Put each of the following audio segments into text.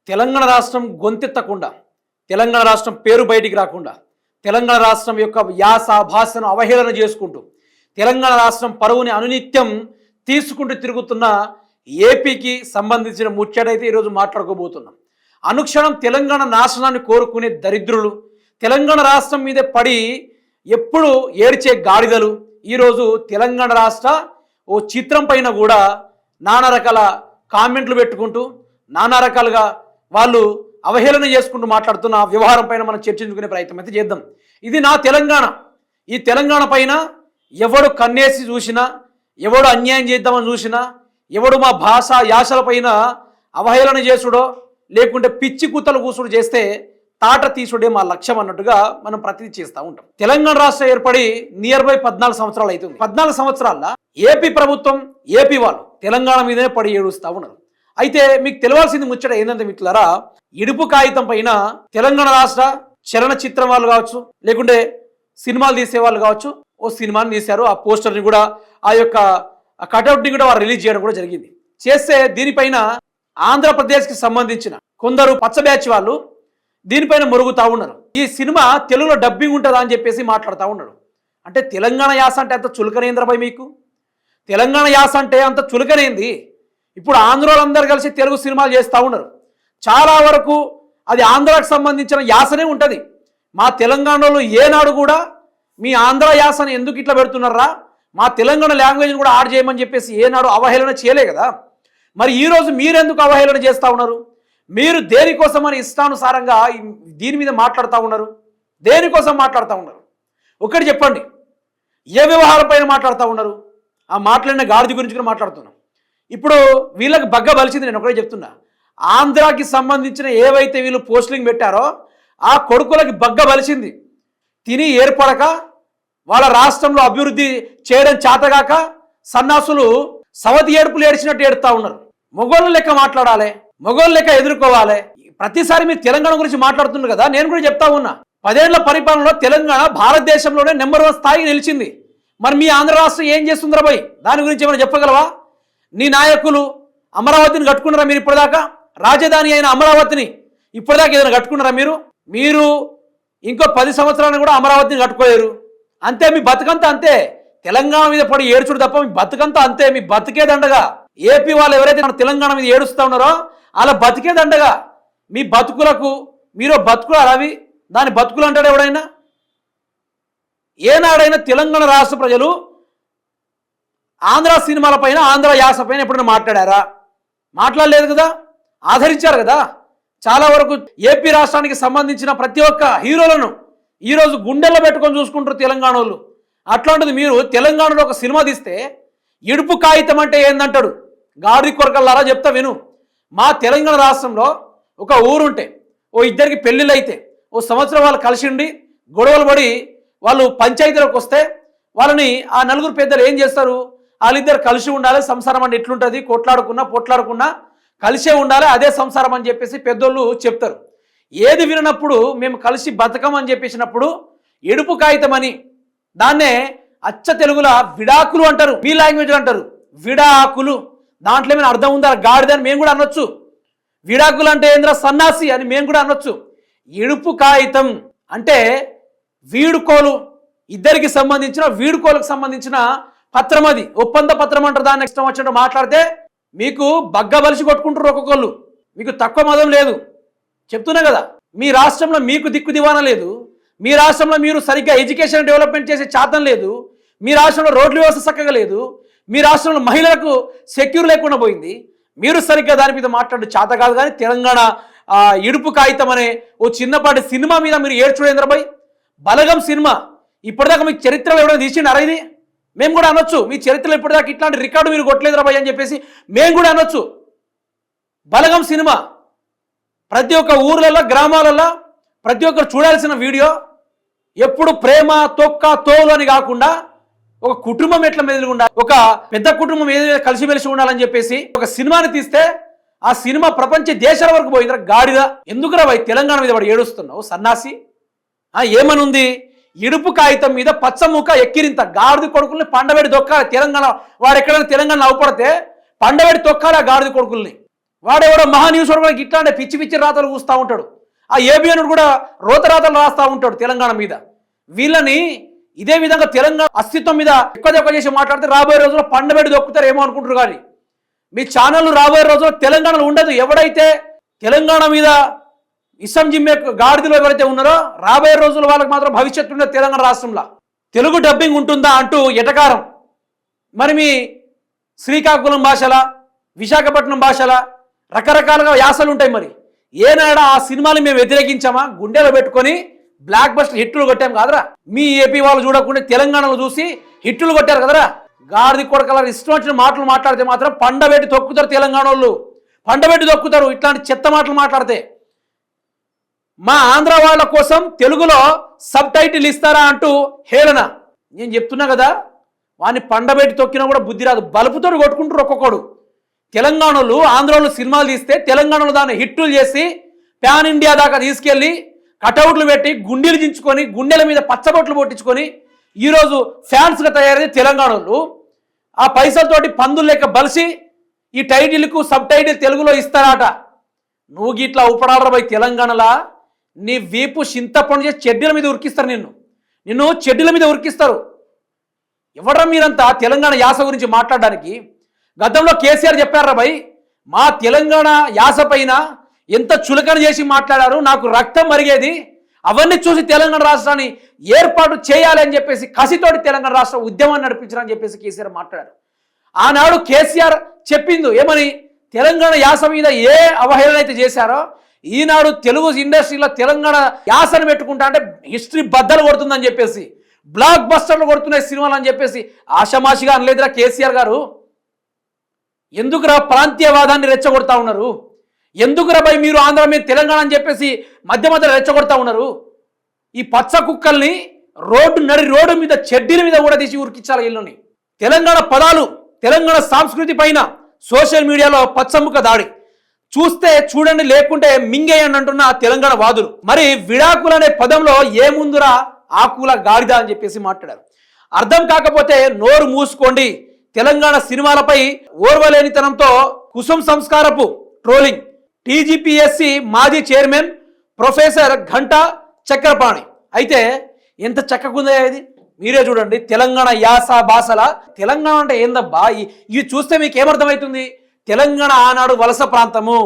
తెలంగాణ రాష్ట్రం గొంతెత్తకుండా, తెలంగాణ రాష్ట్రం పేరు బయటికి రాకుండా, తెలంగాణ రాష్ట్రం యొక్క యాస భాషను అవహేళన చేసుకుంటూ, తెలంగాణ రాష్ట్రం పరువుని అనునిత్యం తీసుకుంటూ తిరుగుతున్న ఏపీకి సంబంధించిన ముచ్చటైతే ఈరోజు మాట్లాడుకోబోతున్నాం. అనుక్షణం తెలంగాణ నాశనాన్ని కోరుకునే దరిద్రులు, తెలంగాణ రాష్ట్రం మీదే పడి ఎప్పుడు ఏడ్చే గాడిదలు ఈరోజు తెలంగాణ రాష్ట్ర ఓ చిత్రం పైన కూడా నానా రకాల కామెంట్లు పెట్టుకుంటూ, నానా రకాలుగా వాళ్ళు అవహేళన చేసుకుంటూ మాట్లాడుతున్న వ్యవహారం పైన మనం చర్చించుకునే ప్రయత్నం అయితే చేద్దాం. ఇది నా తెలంగాణ. ఈ తెలంగాణ పైన ఎవడు కన్నేసి చూసినా, ఎవడు అన్యాయం చేద్దామని చూసినా, ఎవడు మా భాష యాసల పైన అవహేళన చేసుడో లేకుంటే పిచ్చి కూతలు కూసుడు చేస్తే తాట తీసుడే మా లక్ష్యం అన్నట్టుగా మనం ప్రతిదీ చేస్తూ ఉంటాం. తెలంగాణ రాష్ట్రం ఏర్పడి నియర్ బై 14 సంవత్సరాలు అవుతుంది. 14 సంవత్సరాల్లో ఏపీ ప్రభుత్వం, ఏపీ వాళ్ళు తెలంగాణ మీదనే పడి ఏడుస్తూ ఉన్నారు. అయితే మీకు తెలియాల్సింది ముచ్చట ఏంటంటే మిత్రులారా, ఇడుపు కాగితం పైన తెలంగాణ రాష్ట్ర చలనచిత్రం వాళ్ళు కావచ్చు, లేకుంటే సినిమాలు తీసే వాళ్ళు కావచ్చు, ఓ సినిమాని తీశారు. ఆ పోస్టర్ని కూడా, ఆ యొక్క కటౌట్ని కూడా వారు రిలీజ్ చేయడం కూడా జరిగింది. చేస్తే దీనిపైన ఆంధ్రప్రదేశ్కి సంబంధించిన కొందరు పచ్చ బ్యాచ్ వాళ్ళు దీనిపైన మురుగుతూ ఉన్నారు. ఈ సినిమా తెలుగులో డబ్బింగ్ ఉంటుందా అని చెప్పేసి మాట్లాడుతూ ఉన్నాడు. అంటే తెలంగాణ యాస అంటే అంత చులకనేంద్రపై మీకు? తెలంగాణ యాస అంటే అంత చులకనేంది? ఇప్పుడు ఆంధ్రోళ్ళందరూ కలిసి తెలుగు సినిమాలు చేస్తూ ఉన్నారు. చాలా వరకు అది ఆంధ్రాకి సంబంధించిన యాసనే ఉంటుంది. మా తెలంగాణలో ఏనాడు కూడా మీ ఆంధ్ర యాసని ఎందుకు ఇట్లా పెడుతున్నారా, మా తెలంగాణ లాంగ్వేజ్ని కూడా యాడ్ చేయమని చెప్పేసి ఏనాడు అవహేళన చేయలే కదా. మరి ఈరోజు మీరెందుకు అవహేళన చేస్తూ ఉన్నారు? మీరు దేనికోసమని ఇష్టానుసారంగా దీని మీద మాట్లాడుతూ ఉన్నారు? దేనికోసం మాట్లాడుతూ ఉన్నారు? ఒకటి చెప్పండి, ఏ వ్యవహారం పైన మాట్లాడుతూ ఉన్నారు? ఆ మాట్లాడిన గాడిద గురించి కూడా మాట్లాడుతున్నాం. ఇప్పుడు వీళ్ళకి బగ్గ బలిచింది. నేను ఒకటే చెప్తున్నా, ఆంధ్రాకి సంబంధించిన ఏవైతే వీళ్ళు పోస్టింగ్ పెట్టారో ఆ కొడుకులకి బగ్గ బలిచింది. తిని ఏర్పడక, వాళ్ళ రాష్ట్రంలో అభివృద్ధి చేయడం చేతగాక సన్నాసులు సవతి ఏడుపులు ఏడ్చినట్టు ఏడుస్తూ ఉన్నారు. మొగోళ్ళ లెక్క మాట్లాడాలి, మొగోళ్ళ లెక్క ఎదుర్కోవాలి. ప్రతిసారి మీరు తెలంగాణ గురించి మాట్లాడుతున్నారు కదా, నేను కూడా చెప్తా ఉన్నా, 10 ఏళ్ల పరిపాలనలో తెలంగాణ భారతదేశంలోనే నెంబర్ 1 స్థాయికి నిలిచింది. మరి మీ ఆంధ్ర రాష్ట్రం ఏం చేస్తుందిరా భయ్? దాని గురించి ఏమైనా చెప్పగలవా? నీ నాయకులు అమరావతిని కట్టుకున్నారా మీరు ఇప్పటిదాకా? రాజధాని అయిన అమరావతిని ఇప్పటిదాకా ఏదైనా కట్టుకున్నారా మీరు? మీరు ఇంకో 10 సంవత్సరాలను కూడా అమరావతిని కట్టుకోలేరు. అంతే, మీ బతుకంతా అంతే. తెలంగాణ మీద పడి ఏడ్చుడు తప్ప మీ బతుకంతా అంతే. మీ బతికే దండగా. ఏపీ వాళ్ళు ఎవరైతే మన తెలంగాణ మీద ఏడుస్తూ ఉన్నారో అలా బతికే దండగా. మీ బతుకులకు మీరు బతుకులు అవి దాని బతుకులు అంటాడు ఎవడైనా? ఏనాడైనా తెలంగాణ రాష్ట్ర ప్రజలు ఆంధ్ర సినిమాల పైన, ఆంధ్ర యాస పైన ఎప్పుడైనా మాట్లాడారా? మాట్లాడలేదు కదా, ఆదరించారు కదా. చాలా వరకు ఏపీ రాష్ట్రానికి సంబంధించిన ప్రతి ఒక్క హీరోలను ఈరోజు గుండెల్లో పెట్టుకొని చూసుకుంటారు తెలంగాణ వాళ్ళు. అట్లాంటిది మీరు తెలంగాణలో ఒక సినిమా తీస్తే ఇడుపు కాగితం అంటే ఏందంటాడు? గాడి కొరకల్లారా చెప్తా విను. మా తెలంగాణ రాష్ట్రంలో ఒక ఊరుంటే, ఓ ఇద్దరికి పెళ్ళిళ్ళు అయితే, ఓ సంవత్సరం వాళ్ళు కలిసి ఉండి గొడవలు పడి వాళ్ళు పంచాయతీలోకి వస్తే వాళ్ళని ఆ నలుగురు పెద్దలు ఏం చేస్తారు? వాళ్ళిద్దరు కలిసి ఉండాలి, సంసారం అంటే ఎట్లుంటుంది, పొట్లాడుకున్నా కలిసే ఉండాలి, అదే సంసారం అని చెప్పేసి పెద్దోళ్ళు చెప్తారు. ఏది వినప్పుడు మేము కలిసి బతకమని చెప్పేసినప్పుడు ఎడుపు కాగితం అని, దాన్నే అచ్చ తెలుగుల విడాకులు అంటారు. మీ లాంగ్వేజ్ అంటారు విడాకులు. దాంట్లో ఏమైనా అర్థం ఉందా? గాడిదని మేము కూడా అనొచ్చు. విడాకులు అంటే ఏంద్ర సన్నాసి అని మేము కూడా అనొచ్చు. ఎడుపు కాగితం అంటే వీడుకోలు, ఇద్దరికి సంబంధించిన వీడుకోలకు సంబంధించిన పత్రం. అది ఒప్పంద పత్రం అంటారు. దాన్ని ఇష్టం వచ్చినట్టు మాట్లాడితే మీకు బగ్గ బలిసి కొట్టుకుంటారు ఒక్కొక్కళ్ళు. మీకు తక్కువ మదం లేదు. చెప్తున్నా కదా, మీ రాష్ట్రంలో మీకు దిక్కు దివానా లేదు. మీ రాష్ట్రంలో మీరు సరిగ్గా ఎడ్యుకేషన్ డెవలప్మెంట్ చేసే చాతం లేదు. మీ రాష్ట్రంలో రోడ్ల వ్యవస్థ చక్కగా లేదు. మీ రాష్ట్రంలో మహిళలకు సెక్యూర్ లేకుండా పోయింది. మీరు సరిగ్గా దాని మీద మాట్లాడు చేత కాదు. కానీ తెలంగాణ ఇడుపు కాగితం అనే ఓ చిన్నపాటి సినిమా మీద మీరు ఏడ్చుడేంద్రబాయ్. బలగం సినిమా ఇప్పటిదాకా మీకు చరిత్రలో ఎవరైనా తీసిండారా? ఇది మేము కూడా అనొచ్చు. మీ చరిత్రలో ఇప్పటిదాకా ఇట్లాంటి రికార్డు మీరు కొట్టలేదురా భయ్ అని చెప్పేసి మేము కూడా అనొచ్చు. బలగం సినిమా ప్రతి ఒక్క ఊర్లలో, గ్రామాలలో ప్రతి ఒక్కరు చూడాల్సిన వీడియో. ఎప్పుడు ప్రేమ, తొక్క, తోలు అని కాకుండా ఒక కుటుంబం ఎట్లా మెదిలి ఉండాలి, ఒక పెద్ద కుటుంబం ఏదైనా కలిసిమెలిసి ఉండాలని చెప్పేసి ఒక సినిమాని తీస్తే ఆ సినిమా ప్రపంచ దేశాల వరకు పోయిందిరా గాడిద. ఎందుకురా భయ్ తెలంగాణ మీద వాడు ఏడుస్తున్నావు సన్నాసి? ఏమనుంది? ఇడుపు కాగితం మీద పచ్చముక్క ఎక్కిరింత గాడిద కొడుకుల్ని పండబెడి దొక్కాలి. తెలంగాణ వాడు ఎక్కడైనా తెలంగాణ అవపడితే పండబెడి తొక్కాలి ఆ గాడిద కొడుకుల్ని. వాడెవడో మహాన్యూస్ కూడా ఇట్లాంటి పిచ్చి పిచ్చి రాతలు కూస్తూ ఉంటాడు. ఆ ఏబిఎన్ కూడా రోత రాతలు రాస్తూ ఉంటాడు తెలంగాణ మీద. వీళ్ళని ఇదే విధంగా తెలంగాణ అస్తిత్వం మీద ఎక్కువ చేసి మాట్లాడితే రాబోయే రోజుల్లో పండబెట్టి దొక్కుతారు ఏమో అనుకుంటారు. కానీ మీ ఛానల్ రాబోయే రోజుల్లో తెలంగాణలో ఉండదు. ఎవడైతే తెలంగాణ మీద ఇసం జిమ్మే గాడిదలో ఎవరైతే ఉన్నారో రాబోయే రోజుల్లో వాళ్ళకి మాత్రం భవిష్యత్తు ఉండదు. తెలంగాణ రాష్ట్రంలో తెలుగు డబ్బింగ్ ఉంటుందా అంటూ ఎటకారం. మరి మీ శ్రీకాకుళం భాషల, విశాఖపట్నం భాషల రకరకాలుగా యాసలు ఉంటాయి. మరి ఏనాడా ఆ సినిమాని మేము వ్యతిరేకించామా? గుండెలో పెట్టుకొని బ్లాక్ బస్టర్ హిట్లు కొట్టాం కాదరా. మీ ఏపీ వాళ్ళు చూడకుండా తెలంగాణలో చూసి హిట్లు కొట్టారు కదరా. గాడిది కొడకల ఇష్టం వచ్చిన మాటలు మాట్లాడితే మాత్రం పండబెట్టి తొక్కుతారు. తెలంగాణ వాళ్ళు పండబెట్టి తొక్కుతారు ఇట్లాంటి చెత్త మాటలు మాట్లాడితే. మా ఆంధ్ర వాళ్ళ కోసం తెలుగులో సబ్ టైటిల్ ఇస్తారా అంటూ హేళన. నేను చెప్తున్నా కదా, వాడిని పండబెట్టి తొక్కినా కూడా బుద్ధి రాదు. బలుపుతో కొట్టుకుంటారు ఒక్కొక్కడు. తెలంగాణలో ఆంధ్రలో సినిమాలు తీస్తే తెలంగాణలో దాన్ని హిట్లు చేసి ప్యాన్ ఇండియా దాకా తీసుకెళ్ళి కటౌట్లు పెట్టి గుండెలు దించుకొని గుండెల మీద పచ్చబొట్లు పొట్టించుకొని ఈరోజు ఫ్యాన్స్గా తయారైతే తెలంగాణలో ఆ పైసలతోటి పందులు లెక్క బలిసి ఈ టైటిల్కు సబ్ టైటిల్ తెలుగులో ఇస్తారట. నువ్వు గిట్లా ఉపడాలరా తెలంగాణలా నీ వీపు చింతపండు చేసి చెడ్డీల మీద ఉరికిస్తారు. నిన్ను చెడ్డీల మీద ఉరికిస్తారు. ఎవడరా మీరంతా తెలంగాణ యాస గురించి మాట్లాడడానికి? గతంలో కేసీఆర్ చెప్పారా భయ్, మా తెలంగాణ యాస పైన ఎంత చులకన చేసి మాట్లాడారు, నాకు రక్తం మరిగేది. అవన్నీ చూసి తెలంగాణ రాష్ట్రాన్ని ఏర్పాటు చేయాలి అని చెప్పేసి కసితోటి తెలంగాణ రాష్ట్ర ఉద్యమాన్ని నడిపించారని చెప్పేసి కేసీఆర్ మాట్లాడారు. ఆనాడు కేసీఆర్ చెప్పింది ఏమని, తెలంగాణ యాస మీద ఏ అవహేళన అయితే చేశారో ఈనాడు తెలుగు ఇండస్ట్రీలో తెలంగాణ యాసను పెట్టుకుంటా అంటే హిస్టరీ బద్దలు కొడుతుందని చెప్పేసి, బ్లాక్ బస్టర్లు కొడుతున్నాయి సినిమాలు అని చెప్పేసి ఆషమాషిగా అనలేదురా కేసీఆర్ గారు. ఎందుకురా ప్రాంతీయవాదాన్ని రెచ్చగొడతా ఉన్నారు? ఎందుకురా భయ్ మీరు ఆంధ్ర మీద తెలంగాణ అని చెప్పేసి మధ్య మధ్యలో రెచ్చగొడతా ఉన్నారు? ఈ పచ్చ కుక్కల్ని రోడ్డు మీద చెడ్డీల మీద కూడా తీసి ఉరికించాలి వీళ్ళని. తెలంగాణ పదాలు, తెలంగాణ సంస్కృతి పైన సోషల్ మీడియాలో పచ్చముఖ దాడి. చూస్తే చూడండి, లేకుంటే మింగేయండి అంటున్న తెలంగాణ వాదులు. మరి విడాకులు అనే పదంలో ఏముందురా ఆకుల గాడిద అని చెప్పేసి మాట్లాడారు. అర్థం కాకపోతే నోరు మూసుకోండి. తెలంగాణ సినిమాలపై ఓర్వలేనితనంతో కుసుం సంస్కారపు ట్రోలింగ్. టీజీపీఎస్సీ మాజీ చైర్మన్ ప్రొఫెసర్ ఘంటా చక్రపాణి. అయితే ఎంత చక్కకుందా ఇది మీరే చూడండి. తెలంగాణ యాస భాషల తెలంగాణ అంటే ఏందబ్బా? ఇవి చూస్తే మీకు ఏమర్థమవుతుంది? తెలంగాణ ఆనాడు వలస ప్రాంతము,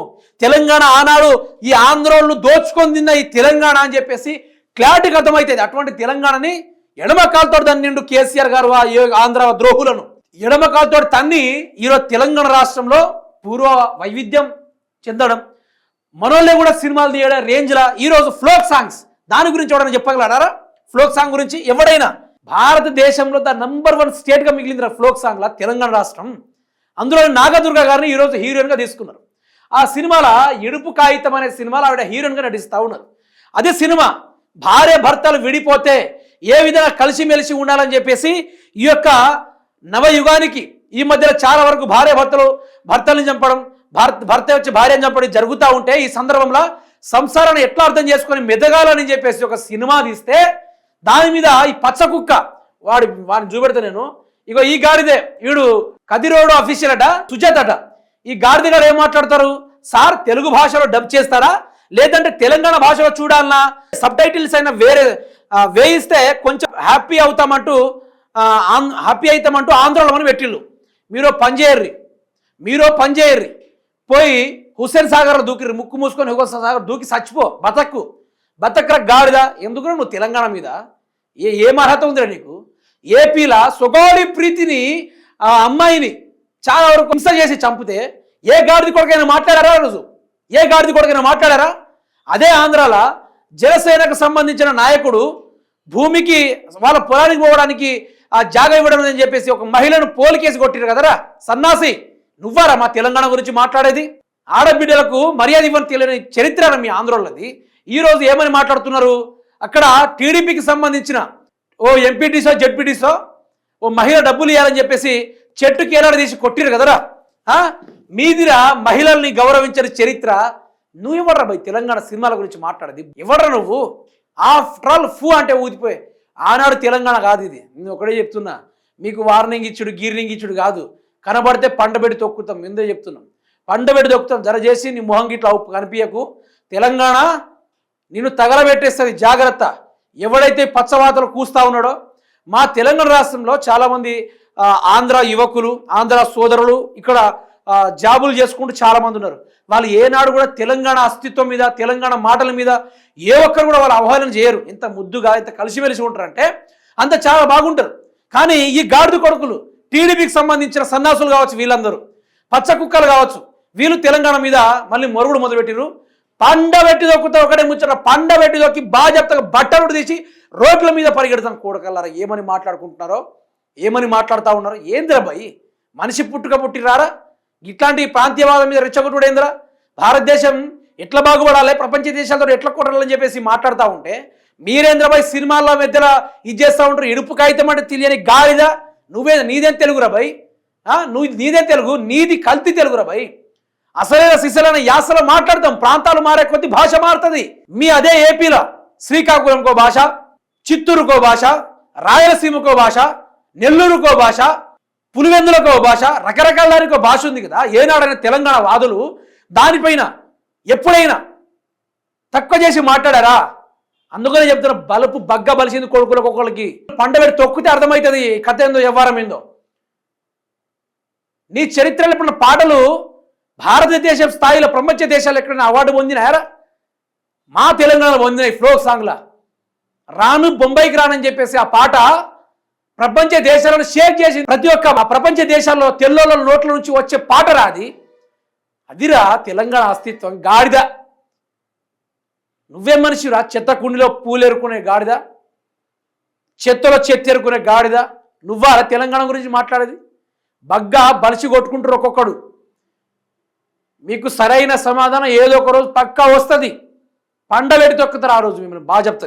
తెలంగాణ ఆనాడు ఈ ఆంధ్రోళ్ళు దోచుకొని తిన్న ఈ తెలంగాణ అని చెప్పేసి క్లారిటీకి అర్థమవుతుంది. అటువంటి తెలంగాణని ఎడమ కాలుతో తన్నిండు కేసీఆర్ గారు ఆ ఆంధ్ర ద్రోహులను. ఎడమ కాలుతో తన్ని ఈరోజు తెలంగాణ రాష్ట్రంలో పూర్వ వైవిధ్యం చెందడం, మనోళ్ళే కూడా సినిమాలు తీయడం రేంజ్లా ఈరోజు ఫ్లోక్ సాంగ్స్. దాని గురించి ఎవడైనా చెప్పగలరా? ఫ్లోక్ సాంగ్ గురించి ఎవడైనా? భారతదేశంలో ద నంబర్ 1 స్టేట్గా మిగిలిందిరా ఫ్లోక్ సాంగ్లా తెలంగాణ రాష్ట్రం. అందులో నాగదుర్గ గారిని ఈరోజు హీరోయిన్గా తీసుకున్నారు. ఆ సినిమాలో ఎడుపు కాగితం అనే సినిమాలో ఆవిడ హీరోయిన్గా నటిస్తూ ఉన్నారు. అదే సినిమా భార్య భర్తలు విడిపోతే ఏ విధంగా కలిసిమెలిసి ఉండాలని చెప్పేసి ఈ యొక్క నవయుగానికి ఈ మధ్యలో చాలా వరకు భర్తల్ని చంపడం, భర్త వచ్చి భార్యను చంపడం జరుగుతూ ఉంటే ఈ సందర్భంలో సంసారాన్ని ఎట్లా అర్థం చేసుకొని మెదగాలని చెప్పేసి ఒక సినిమా తీస్తే దాని మీద ఈ పచ్చ కుక్క వాడిని చూపెడతా నేను. ఇగో ఈ గాడిదే వీడు కదిరోడు అఫీషియల్ అట, సుజాత్ అట. ఈ గాడిద గారు ఏం మాట్లాడతారు? సార్ తెలుగు భాషలో డబ్ చేస్తారా, లేదంటే తెలంగాణ భాషలో చూడాలన్నా, సబ్ టైటిల్స్ అయినా వేయిస్తే కొంచెం హ్యాపీ అవుతామంటూ ఆంధ్రలో మనం పెట్టిళ్ళు. మీరో పనిచేయర్రి పోయి హుస్సేన్ సాగర్ దూకిర్రి, ముక్కు మూసుకొని హుస్సేన్ సాగర్ దూకి చచ్చిపో, బతకర గాడిదా. ఎందుకు నువ్వు తెలంగాణ మీద ఏం అర్హత ఉందిరా నీకు? ఏపీలా సొగోడి ప్రీతిని ఆ అమ్మాయిని చాలా వరకు హింస చేసి చంపితే ఏ గాడిది కొడుకైనా మాట్లాడారా? రోజు ఏ గాడిది కొడుకైనా మాట్లాడారా? అదే ఆంధ్రాలో జనసేనకు సంబంధించిన నాయకుడు భూమికి వాళ్ళ పొలానికి పోవడానికి ఆ జాగా ఇవ్వడం అని చెప్పేసి ఒక మహిళను పోలికేసి కొట్టిరు కదరా సన్నాసి. నువ్వారా మా తెలంగాణ గురించి మాట్లాడేది? ఆడబిడ్డలకు మర్యాద ఇవ్వని తెలియని చరిత్ర మీ ఆంధ్రోళ్ళది. ఈరోజు ఏమని మాట్లాడుతున్నారు? అక్కడ టీడీపీకి సంబంధించిన ఓ ఎంపీటీసో జెడ్పీటీసో ఓ మహిళ డబ్బులు ఇవ్వాలని చెప్పేసి చెట్టుకి ఏలాడదీసి కొట్టిరు కదరా. మీదిరా మహిళల్ని గౌరవించని చరిత్ర. నువ్వు ఇవ్వడరా భయ్ తెలంగాణ సినిమాల గురించి మాట్లాడేది? ఇవ్వడరా నువ్వు? ఆఫ్టర్ ఆల్ ఫూ అంటే ఊదిపోయి ఆనాడు తెలంగాణ కాదు ఇది. నేను ఒకటే చెప్తున్నా, మీకు వార్నింగ్ ఇచ్చుడు గీర్నింగ్ ఇచ్చుడు కాదు. కనబడితే పండబెట్టి తొక్కుతాం. ముందే చెప్తున్నాం. పండబెట్టి దొక్కుతాం, జర చేసి నీ మొహం గిట్లా కనిపించకు. తెలంగాణ నిన్ను తగలబెట్టేస్తుంది, జాగ్రత్త. ఎవడైతే పచ్చవాతలు కూస్తా ఉన్నాడో, మా తెలంగాణ రాష్ట్రంలో చాలామంది ఆంధ్ర యువకులు, ఆంధ్ర సోదరులు ఇక్కడ జాబులు చేసుకుంటూ చాలామంది ఉన్నారు. వాళ్ళు ఏనాడు కూడా తెలంగాణ అస్తిత్వం మీద, తెలంగాణ మాటల మీద ఏ ఒక్కరు కూడా వాళ్ళు అవహేళన చేయరు. ఇంత ముద్దుగా, ఇంత కలిసిమెలిసి ఉంటారంటే అంత చాలా బాగుంటారు. కానీ ఈ గాడిద కొడుకులు, టీడీపీకి సంబంధించిన సన్నాసులు కావచ్చు, వీళ్ళందరూ పచ్చ కుక్కలు కావచ్చు, వీళ్ళు తెలంగాణ మీద మళ్ళీ మొరుగుడు మొదలుపెట్టిరు. పండబెట్టి దొక్కుతా ఒకటే ముచ్చట, పండబెట్టి దొక్కి బాధ్యతగా బట్టలు తీసి రోడ్ల మీద పరిగెడతాం. కూడకల్లారా ఏమని మాట్లాడుకుంటున్నారో, ఏమని మాట్లాడుతూ ఉన్నారో. ఏందిరా భయ్, మనిషి పుట్టిరారా? ఇట్లాంటి ప్రాంతీయవాదం మీద రెచ్చగొట్టుడేంద్రా? భారతదేశం ఎట్లా బాగుపడాలి, ప్రపంచ దేశాలతో ఎట్లా కొట్టాలని చెప్పేసి మాట్లాడుతూ ఉంటే మీరేంద్రబాయ్ సినిమాల్లో మధ్యలో ఇది చేస్తూ ఉంటారు. ఇడుపు కాగితం అంటే తెలియని గాడిదా. నీదేం తెలుగురా భయ్? నీదేం తెలుగు? నీది కల్తీ తెలుగురా భయ్. అసలైన సిసలైన యాసలో మాట్లాడతాం. ప్రాంతాలు మారే కొద్ది భాష మారుతుంది. మీ అదే ఏపీలో శ్రీకాకుళంకో భాష, చిత్తూరుకో భాష, రాయలసీమకో భాష, నెల్లూరుకో భాష, పులివెందులకో భాష, రకరకాల దానికో భాష ఉంది కదా. ఏనాడైనా తెలంగాణ వాదులు దానిపైన ఎప్పుడైనా తక్కువ చేసి మాట్లాడారా? అందుకనే చెప్తున్నా, బలుపు బగ్గ బలిసింది కొడుకులకు ఒకళ్ళకి. పండబెట్టి తొక్కితే అర్థమవుతుంది కథ ఏందో, వ్యవహారం ఏందో. నీ చరిత్రలో ఇప్పుడు పాటలు భారతదేశం స్థాయిలో ప్రపంచ దేశాలు ఎక్కడైనా అవార్డు పొందినాయారా? మా తెలంగాణలో పొందినాయి. ఫ్లోక్ సాంగ్లా రాను బొంబాయికి రానని చెప్పేసి ఆ పాట ప్రపంచ దేశాలను షేర్ చేసి, ప్రతి ఒక్క ప్రపంచ దేశాల్లో తెల్లోళ్ళ నోట్ల నుంచి వచ్చే పాట రాది. అదిరా తెలంగాణ అస్తిత్వం. గాడిద నువ్వే మనిషిరా? చెత్త కుండిలో పూలేరుకునే గాడిద, చెత్తలో చెత్తేరుకునే గాడిద నువ్వా తెలంగాణ గురించి మాట్లాడేది? బగ్గా బలిసి కొట్టుకుంటారు ఒక్కొక్కడు. మీకు సరైన సమాధానం ఏదో ఒక రోజు పక్కా వస్తుంది. పండబెట్టి తొక్కుతారు ఆ రోజు మిమ్మల్ని బాజప్తగా.